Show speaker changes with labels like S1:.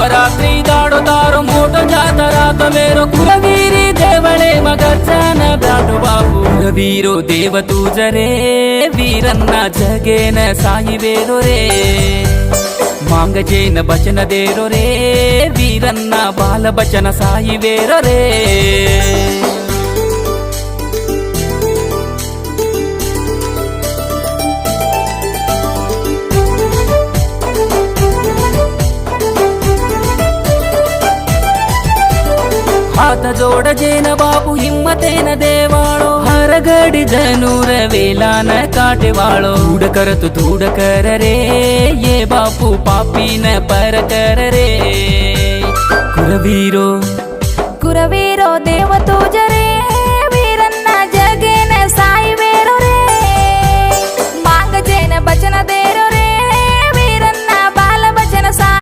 S1: शिवरात्रि दाड़ो तारो मोटो जातरा तो मेरो कुलवीरी देवळे मगर्जन ब्राटो बापू कुलवीरो देव तूजरे वीरन्न जगेन साई वेरो रे मांगजेन बचन देरो रे वीरन्न बाल बचन साई वेरो रे हाथ जोड़ जेन बापू हिम्मतेन देवाळो हर घड़ी धनुर वेला न काटे वाळो धूड़ कर रे ये बापू पापी न पर कर रे कुरवीरो
S2: देव तुझ